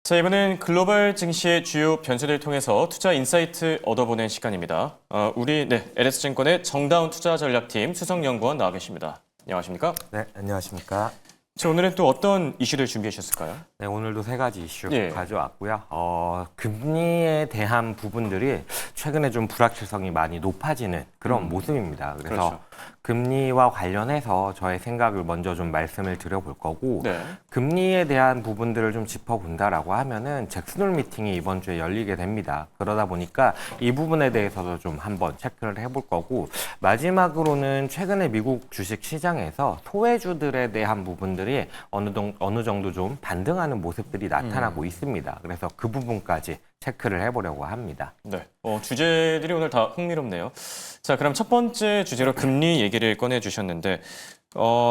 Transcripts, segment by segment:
자, 이번엔 글로벌 증시의 주요 변수들을 통해서 투자 인사이트 얻어보는 시간입니다. 우리 LS증권의 정다운 투자전략팀 수석연구원 나와 계십니다. 안녕하십니까? 네, 안녕하십니까? 자, 오늘은 또 어떤 이슈를 준비하셨을까요? 네, 오늘도 세 가지 이슈 예. 가져왔고요. 금리에 대한 부분들이 최근에 좀 불확실성이 많이 높아지는 그런 모습입니다. 그래서 그렇죠. 금리와 관련해서 저의 생각을 먼저 좀 말씀을 드려볼 거고, 네. 금리에 대한 부분들을 좀 짚어본다라고 하면은 잭슨홀 미팅이 이번 주에 열리게 됩니다. 그러다 보니까 이 부분에 대해서도 좀 한번 체크를 해볼 거고, 마지막으로는 최근에 미국 주식 시장에서 소외주들에 대한 부분들이 어느 정도 좀 반등하는 모습들이 나타나고 있습니다. 그래서 그 부분까지 체크를 해보려고 합니다. 네. 주제들이 오늘 다 흥미롭네요. 자, 그럼 첫 번째 주제로 금리 얘기를 꺼내주셨는데,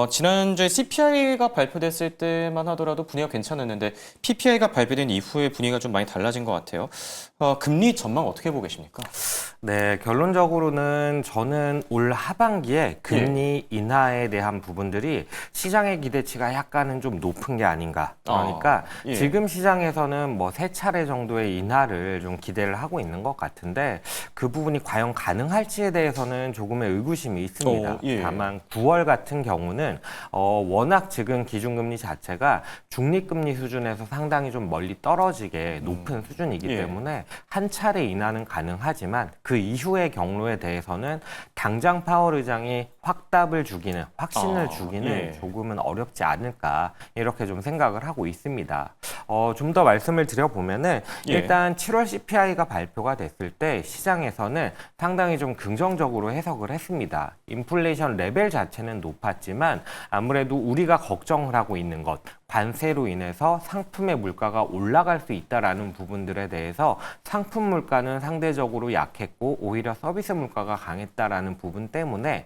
지난주에 CPI가 발표됐을 때만 하더라도 분위기가 괜찮았는데, PPI가 발표된 이후에 분위기가 좀 많이 달라진 것 같아요. 금리 전망 어떻게 보고 계십니까? 네, 결론적으로는 저는 올 하반기에 금리 인하에 대한 부분들이 시장의 기대치가 약간은 좀 높은 게 아닌가. 그러니까 예. 지금 시장에서는 뭐 세 차례 정도의 인하를 좀 기대를 하고 있는 것 같은데 그 부분이 과연 가능할지에 대해서는 조금의 의구심이 있습니다. 예. 다만 9월 같은 경우는 워낙 지금 기준금리 자체가 중립금리 수준에서 상당히 좀 멀리 떨어지게 높은 수준이기 예. 때문에 한 차례 인하는 가능하지만 그 이후의 경로에 대해서는 당장 파월 의장이 확신을 주기는 예. 조금은 어렵지 않을까 이렇게 좀 생각을 하고 있습니다. 좀 더 말씀을 드려보면은 예. 일단 7월 CPI가 발표가 됐을 때 시장에서는 상당히 좀 긍정적으로 해석을 했습니다. 인플레이션 레벨 자체는 높았지만 아무래도 우리가 걱정을 하고 있는 것, 관세로 인해서 상품의 물가가 올라갈 수 있다라는 부분들에 대해서 상품 물가는 상대적으로 약했고 오히려 서비스 물가가 강했다라는 부분 때문에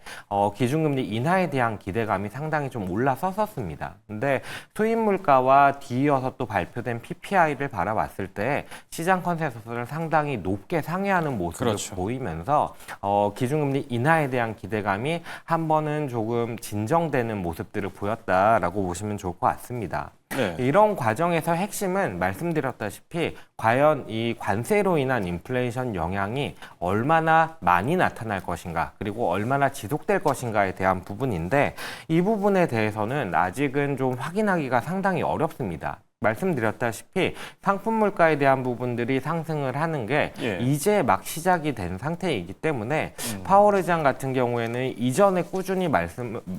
기준금리 인하에 대한 기대감이 상당히 좀 올라섰었습니다. 근데 수입 물가와 뒤이어서 또 발표된 PPI를 바라봤을 때 시장 컨센서스를 상당히 높게 상회하는 모습을 그렇죠. 보이면서 기준금리 인하에 대한 기대감이 한 번은 조금 진정되는 모습들을 보였다라고 보시면 좋을 것 같습니다. 네. 이런 과정에서 핵심은 말씀드렸다시피 과연 이 관세로 인한 인플레이션 영향이 얼마나 많이 나타날 것인가 그리고 얼마나 지속될 것인가에 대한 부분인데 이 부분에 대해서는 아직은 좀 확인하기가 상당히 어렵습니다. 말씀드렸다시피 상품 물가에 대한 부분들이 상승을 하는 게 예. 이제 막 시작이 된 상태이기 때문에 파월 의장 같은 경우에는 이전에 꾸준히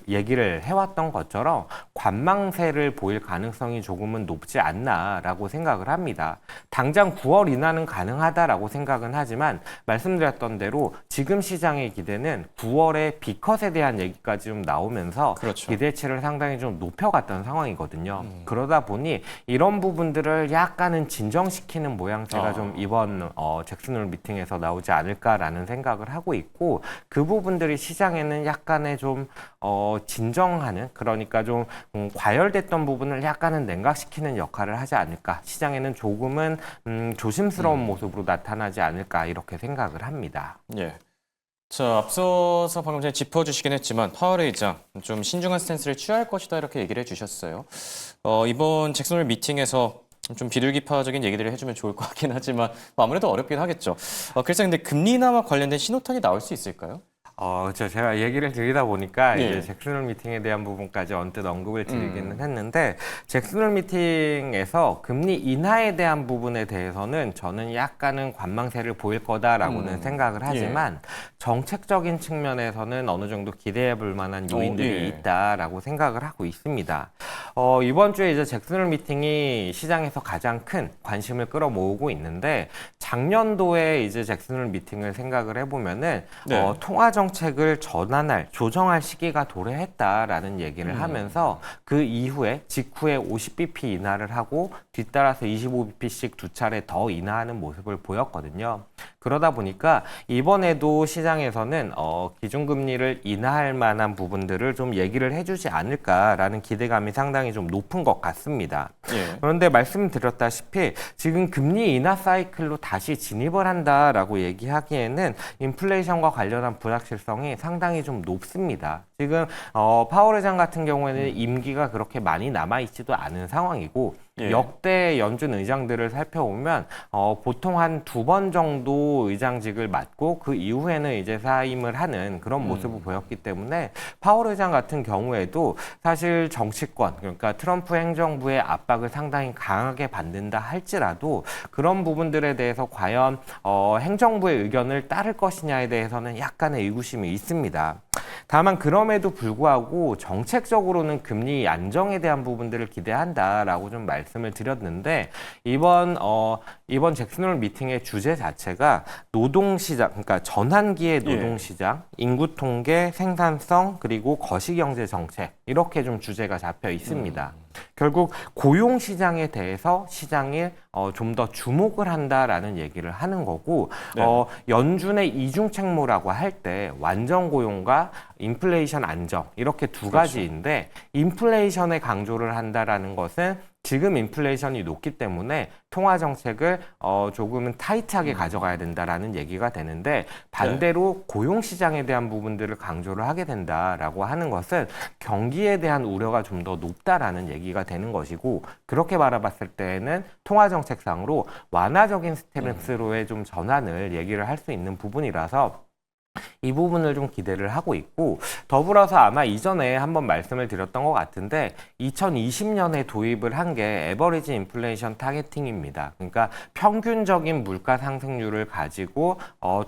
얘기를 해왔던 것처럼 관망세를 보일 가능성이 조금은 높지 않나라고 생각을 합니다. 당장 9월 인하는 가능하다라고 생각은 하지만 말씀드렸던 대로 지금 시장의 기대는 9월에 B컷에 대한 얘기까지 좀 나오면서 그렇죠. 기대치를 상당히 좀 높여갔던 상황이거든요. 그러다 보니 이런 부분들을 약간은 진정시키는 모양새가 좀 이번 잭슨홀 미팅에서 나오지 않을까라는 생각을 하고 있고 그 부분들이 시장에는 약간의 좀 진정하는 그러니까 좀 과열됐던 부분을 약간은 냉각시키는 역할을 하지 않을까 시장에는 조금은 조심스러운 모습으로 나타나지 않을까 이렇게 생각을 합니다. 예. 자, 앞서서 방금 전에 짚어주시긴 했지만 파월 의장 좀 신중한 스탠스를 취할 것이다 이렇게 얘기를 해주셨어요. 이번 잭슨홀 미팅에서 좀 비둘기파적인 얘기들을 해주면 좋을 것 같긴 하지만 아무래도 어렵긴 하겠죠. 그래서 근데 금리 인하와 관련된 신호탄이 나올 수 있을까요? 제가 얘기를 드리다 보니까 예. 이제 잭슨홀 미팅에 대한 부분까지 언뜻 언급을 드리기는 했는데 잭슨홀 미팅에서 금리 인하에 대한 부분에 대해서는 저는 약간은 관망세를 보일 거다라고는 생각을 하지만 정책적인 측면에서는 어느 정도 기대해 볼 만한 요인들이 있다라고 생각을 하고 있습니다. 이번 주에 이제 잭슨홀 미팅이 시장에서 가장 큰 관심을 끌어모으고 있는데 작년도에 이제 잭슨홀 미팅을 생각을 해보면은 네. 통화 정책을 조정할 시기가 도래했다라는 얘기를 하면서 그 이후에 직후에 50bp 인하를 하고 뒤따라서 25bp씩 두 차례 더 인하하는 모습을 보였거든요. 그러다 보니까 이번에도 시장에서는 기준금리를 인하할 만한 부분들을 좀 얘기를 해주지 않을까라는 기대감이 상당히 좀 높은 것 같습니다. 예. 그런데 말씀드렸다시피 지금 금리 인하 사이클로 다시 진입을 한다라고 얘기하기에는 인플레이션과 관련한 불확실성이 상당히 좀 높습니다. 지금 파월 의장 같은 경우에는 임기가 그렇게 많이 남아있지도 않은 상황이고 예. 역대 연준 의장들을 살펴보면 보통 한 2번 정도 의장직을 맡고 그 이후에는 이제 사임을 하는 그런 모습을 보였기 때문에 파월 의장 같은 경우에도 사실 정치권, 그러니까 트럼프 행정부의 압박을 상당히 강하게 받는다 할지라도 그런 부분들에 대해서 과연 행정부의 의견을 따를 것이냐에 대해서는 약간의 의구심이 있습니다. 다만 그럼에도 불구하고 정책적으로는 금리 안정에 대한 부분들을 기대한다라고 좀 말씀을 드렸는데 이번 잭슨 홀 미팅의 주제 자체가 노동시장, 그러니까 전환기의 노동시장, 인구 통계, 생산성 그리고 거시경제 정책 이렇게 좀 주제가 잡혀 있습니다. 결국 고용 시장에 대해서 시장이 좀 더 주목을 한다라는 얘기를 하는 거고 네. 연준의 이중 책무라고 할 때 완전 고용과 인플레이션 안정 이렇게 두 가지인데 인플레이션에 강조를 한다라는 것은 지금 인플레이션이 높기 때문에 통화 정책을 조금은 타이트하게 가져가야 된다라는 얘기가 되는데 반대로 고용 시장에 대한 부분들을 강조를 하게 된다라고 하는 것은 경기에 대한 우려가 좀 더 높다라는 얘기가 되는 것이고 그렇게 바라봤을 때에는 통화 정책상으로 완화적인 스탠스로의 좀 전환을 얘기를 할 수 있는 부분이라서 이 부분을 좀 기대를 하고 있고 더불어서 아마 이전에 한번 말씀을 드렸던 것 같은데 2020년에 도입을 한 게 에버리지 인플레이션 타겟팅입니다. 그러니까 평균적인 물가 상승률을 가지고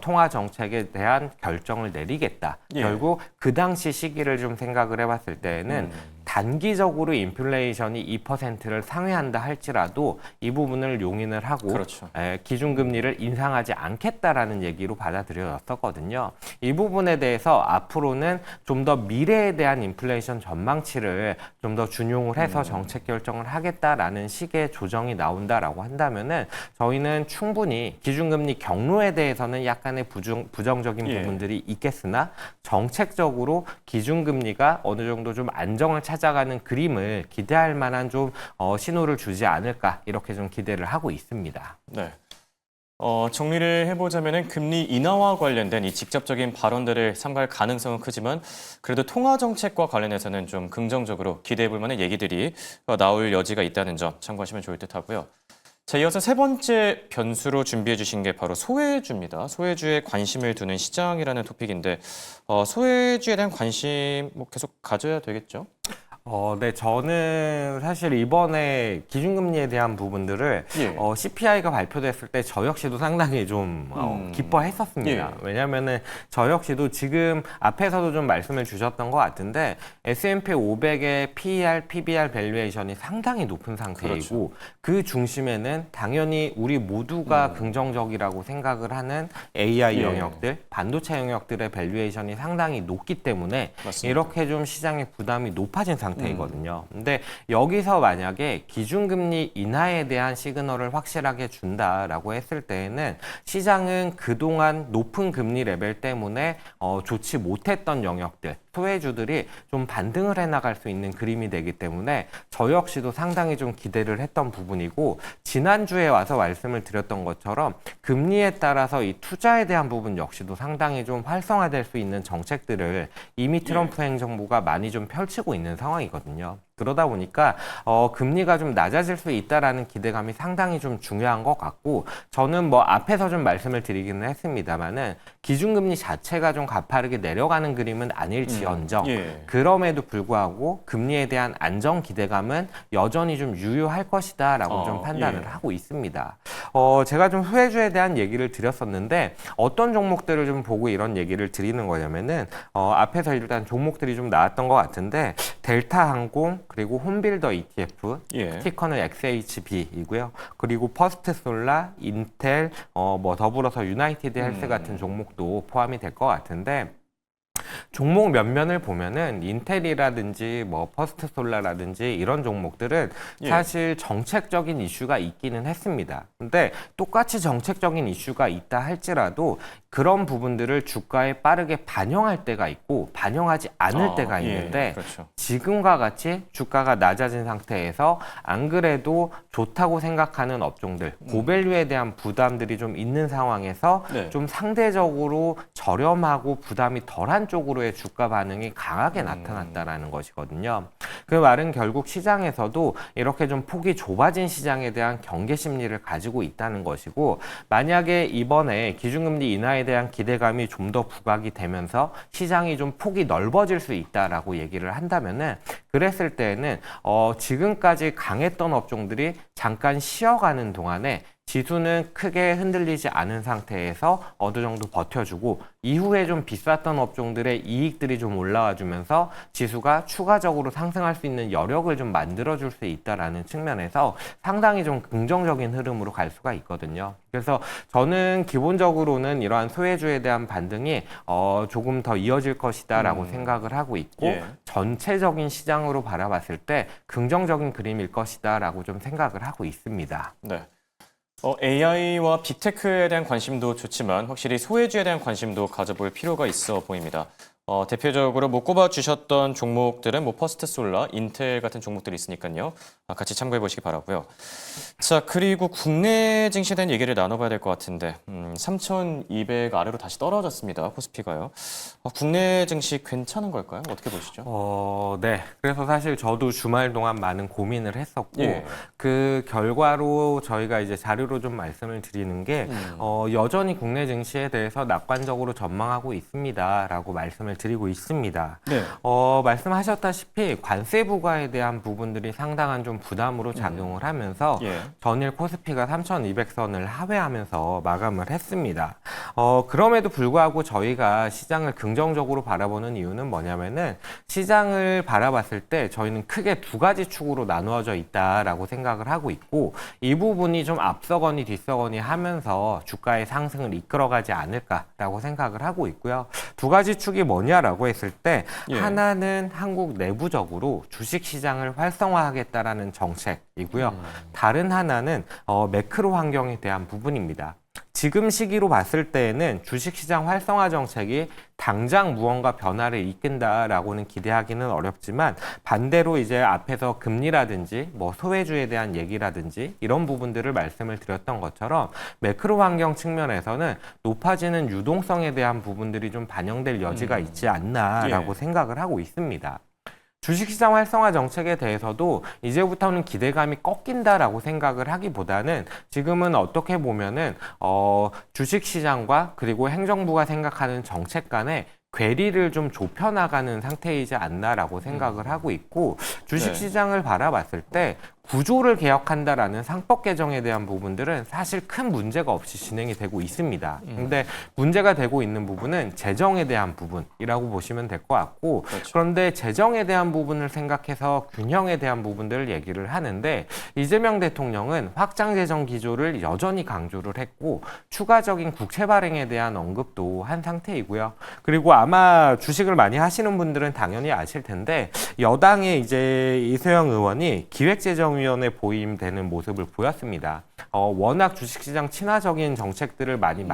통화 정책에 대한 결정을 내리겠다. 예. 결국 그 당시 시기를 좀 생각을 해봤을 때에는 단기적으로 인플레이션이 2%를 상회한다 할지라도 이 부분을 용인을 하고 그렇죠. 기준금리를 인상하지 않겠다라는 얘기로 받아들여졌었거든요. 이 부분에 대해서 앞으로는 좀 더 미래에 대한 인플레이션 전망치를 좀 더 준용을 해서 정책 결정을 하겠다라는 식의 조정이 나온다라고 한다면은 저희는 충분히 기준금리 경로에 대해서는 약간의 부정적인 예. 부분들이 있겠으나 정책적으로 기준금리가 어느 정도 좀 안정을 찾아가는 그림을 기대할 만한 좀 신호를 주지 않을까 이렇게 좀 기대를 하고 있습니다. 네. 정리를 해보자면은 금리 인하와 관련된 이 직접적인 발언들을 삼갈 가능성은 크지만 그래도 통화 정책과 관련해서는 좀 긍정적으로 기대해볼 만한 얘기들이 나올 여지가 있다는 점 참고하시면 좋을 듯하고요. 자, 이어서 세 번째 변수로 준비해 주신 게 바로 소외주입니다. 소외주에 관심을 두는 시장이라는 토픽인데 소외주에 대한 관심 계속 가져야 되겠죠? 네, 저는 사실 이번에 기준금리에 대한 부분들을 예. CPI가 발표됐을 때 저 역시도 상당히 좀 기뻐했었습니다. 예. 왜냐면은 저 역시도 지금 앞에서도 좀 말씀을 주셨던 것 같은데 S&P 500의 PER, PBR 밸류에이션이 상당히 높은 상태이고 그 중심에는 당연히 우리 모두가 긍정적이라고 생각을 하는 AI 예. 영역들, 반도체 영역들의 밸류에이션이 상당히 높기 때문에 맞습니다. 이렇게 좀 시장의 부담이 높아진 상태이거든요. 근데 여기서 만약에 기준금리 인하에 대한 시그널을 확실하게 준다라고 했을 때에는 시장은 그동안 높은 금리 레벨 때문에 좋지 못했던 영역들, 소외주들이 좀 반등을 해나갈 수 있는 그림이 되기 때문에 저 역시도 상당히 좀 기대를 했던 부분이고 지난주에 와서 말씀을 드렸던 것처럼 금리에 따라서 이 투자에 대한 부분 역시도 상당히 좀 활성화될 수 있는 정책들을 이미 트럼프 행정부가 많이 좀 펼치고 있는 상황이거든요. 그러다 보니까 금리가 좀 낮아질 수 있다라는 기대감이 상당히 좀 중요한 것 같고 저는 뭐 앞에서 좀 말씀을 드리기는 했습니다만은 기준금리 자체가 좀 가파르게 내려가는 그림은 아닐지언정 예. 그럼에도 불구하고 금리에 대한 안정 기대감은 여전히 좀 유효할 것이다라고 좀 판단을 예. 하고 있습니다. 제가 좀 소외주에 대한 얘기를 드렸었는데 어떤 종목들을 좀 보고 이런 얘기를 드리는 거냐면은 앞에서 일단 종목들이 좀 나왔던 것 같은데 델타항공 그리고 홈빌더 ETF 예. 티커는 XHB이고요. 그리고 퍼스트솔라, 인텔, 뭐 더불어서 유나이티드 헬스 같은 종목도 포함이 될 것 같은데 종목 면면을 보면은 인텔이라든지 뭐 퍼스트솔라라든지 이런 종목들은 예. 사실 정책적인 이슈가 있기는 했습니다. 근데 똑같이 정책적인 이슈가 있다 할지라도 그런 부분들을 주가에 빠르게 반영할 때가 있고 반영하지 않을 때가 있는데 그렇죠. 지금과 같이 주가가 낮아진 상태에서 안 그래도 좋다고 생각하는 업종들, 고밸류에 대한 부담들이 좀 있는 상황에서 네. 좀 상대적으로 저렴하고 부담이 덜한 쪽으로의 주가 반응이 강하게 나타났다라는 것이거든요. 그 말은 결국 시장에서도 이렇게 좀 폭이 좁아진 시장에 대한 경계 심리를 가지고 있다는 것이고, 만약에 이번에 기준금리 인하에 대한 기대감이 좀 더 부각이 되면서 시장이 좀 폭이 넓어질 수 있다라고 얘기를 한다면은, 그랬을 때에는 지금까지 강했던 업종들이 잠깐 쉬어가는 동안에 지수는 크게 흔들리지 않은 상태에서 어느 정도 버텨주고, 이후에 좀 비쌌던 업종들의 이익들이 좀 올라와 주면서 지수가 추가적으로 상승할 수 있는 여력을 좀 만들어줄 수 있다라는 측면에서 상당히 좀 긍정적인 흐름으로 갈 수가 있거든요. 그래서 저는 기본적으로는 이러한 소외주에 대한 반등이 조금 더 이어질 것이다라고 생각을 하고 있고, 예. 전체적인 시장으로 바라봤을 때 긍정적인 그림일 것이다라고 좀 생각을 하고 있습니다. 네. AI와 빅테크에 대한 관심도 좋지만 확실히 소외주에 대한 관심도 가져볼 필요가 있어 보입니다. 대표적으로 못 꼽아주셨던 종목들은 뭐 퍼스트솔라, 인텔 같은 종목들이 있으니까요. 같이 참고해 보시기 바라고요. 자, 그리고 국내 증시에 대한 얘기를 나눠봐야 될 것 같은데 3,200 아래로 다시 떨어졌습니다. 코스피가요. 국내 증시 괜찮은 걸까요? 어떻게 보시죠? 네. 그래서 사실 저도 주말 동안 많은 고민을 했었고, 예. 그 결과로 저희가 이제 자료로 좀 말씀을 드리는 게, 여전히 국내 증시에 대해서 낙관적으로 전망하고 있습니다라고 말씀을 드리고 있습니다. 네. 말씀하셨다시피 관세 부과에 대한 부분들이 상당한 좀 부담으로 작용을 하면서 예. 전일 코스피가 3,200선을 하회하면서 마감을 했습니다. 그럼에도 불구하고 저희가 시장을 긍정적으로 바라보는 이유는 뭐냐면은, 시장을 바라봤을 때 저희는 크게 두 가지 축으로 나누어져 있다라고 생각을 하고 있고, 이 부분이 좀 앞서거니 뒤서거니 하면서 주가의 상승을 이끌어가지 않을까라고 생각을 하고 있고요. 두 가지 축이 뭐냐라고 했을 때, 예. 하나는 한국 내부적으로 주식시장을 활성화하겠다라는 정책이고요. 다른 하나는 매크로 환경에 대한 부분입니다. 지금 시기로 봤을 때에는 주식시장 활성화 정책이 당장 무언가 변화를 이끈다라고는 기대하기는 어렵지만, 반대로 이제 앞에서 금리라든지 뭐 소외주에 대한 얘기라든지 이런 부분들을 말씀을 드렸던 것처럼 매크로 환경 측면에서는 높아지는 유동성에 대한 부분들이 좀 반영될 여지가 있지 않나라고 예. 생각을 하고 있습니다. 주식시장 활성화 정책에 대해서도 이제부터는 기대감이 꺾인다라고 생각을 하기보다는, 지금은 어떻게 보면은 주식시장과 그리고 행정부가 생각하는 정책 간의 괴리를 좀 좁혀나가는 상태이지 않나라고 생각을 하고 있고, 주식시장을 바라봤을 때 구조를 개혁한다라는 상법 개정에 대한 부분들은 사실 큰 문제가 없이 진행이 되고 있습니다. 근데 문제가 되고 있는 부분은 재정에 대한 부분이라고 보시면 될 것 같고, 그렇죠. 그런데 재정에 대한 부분을 생각해서 균형에 대한 부분들을 얘기를 하는데, 이재명 대통령은 확장 재정 기조를 여전히 강조를 했고, 추가적인 국채 발행에 대한 언급도 한 상태이고요. 그리고 아마 주식을 많이 하시는 분들은 당연히 아실 텐데, 여당의 이제 이세영 의원이 기획재정위원회 보임되는 모습을 보였습니다. 워낙 주식시장 친화적인 정책들을 많이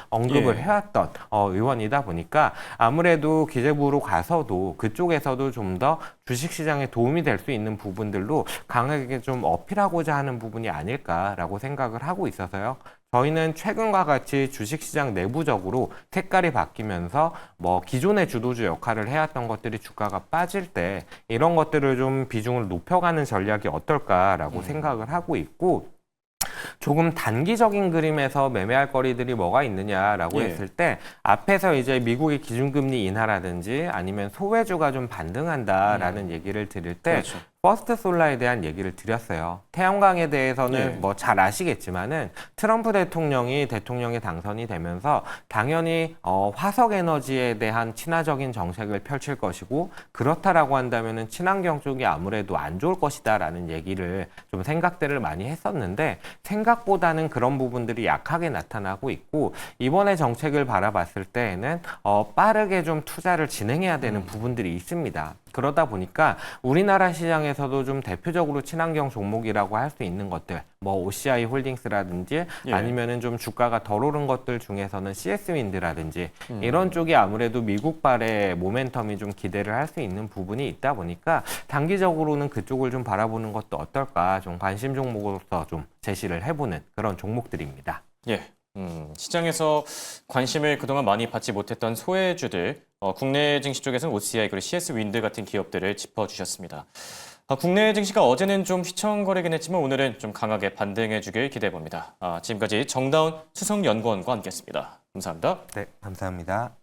언급을 예. 해왔던 의원이다 보니까, 아무래도 기재부로 가서도 그쪽에서도 좀 더 주식시장에 도움이 될 수 있는 부분들로 강하게 좀 어필하고자 하는 부분이 아닐까라고 생각을 하고 있어서요. 저희는 최근과 같이 주식시장 내부적으로 색깔이 바뀌면서 뭐 기존의 주도주 역할을 해왔던 것들이 주가가 빠질 때 이런 것들을 좀 비중을 높여가는 전략이 어떨까라고 생각을 하고 있고, 조금 단기적인 그림에서 매매할 거리들이 뭐가 있느냐라고 예. 했을 때, 앞에서 이제 미국의 기준금리 인하라든지 아니면 소외주가 좀 반등한다라는 얘기를 드릴 때, 그렇죠. 퍼스트솔라에 대한 얘기를 드렸어요. 태양광에 대해서는 네. 뭐 잘 아시겠지만은 트럼프 대통령이 당선이 되면서 당연히 화석에너지에 대한 친화적인 정책을 펼칠 것이고, 그렇다라고 한다면은 친환경 쪽이 아무래도 안 좋을 것이다라는 얘기를 좀 생각들을 많이 했었는데, 생각보다는 그런 부분들이 약하게 나타나고 있고, 이번에 정책을 바라봤을 때에는 빠르게 좀 투자를 진행해야 되는 부분들이 있습니다. 그러다 보니까 우리나라 시장에서도 좀 대표적으로 친환경 종목이라고 할 수 있는 것들, 뭐 OCI 홀딩스라든지 예. 아니면은 좀 주가가 덜 오른 것들 중에서는 CS 윈드라든지 이런 쪽이 아무래도 미국발의 모멘텀이 좀 기대를 할 수 있는 부분이 있다 보니까 단기적으로는 그쪽을 좀 바라보는 것도 어떨까 좀 관심 종목으로서 좀 제시를 해보는 그런 종목들입니다. 예. 시장에서 관심을 그동안 많이 받지 못했던 소외주들, 국내 증시 쪽에서는 OCI 그리고 CS 윈드 같은 기업들을 짚어주셨습니다. 국내 증시가 어제는 좀 휘청거리긴 했지만 오늘은 좀 강하게 반등해주길 기대해봅니다. 지금까지 정다운 수석연구원과 함께했습니다. 감사합니다. 네, 감사합니다.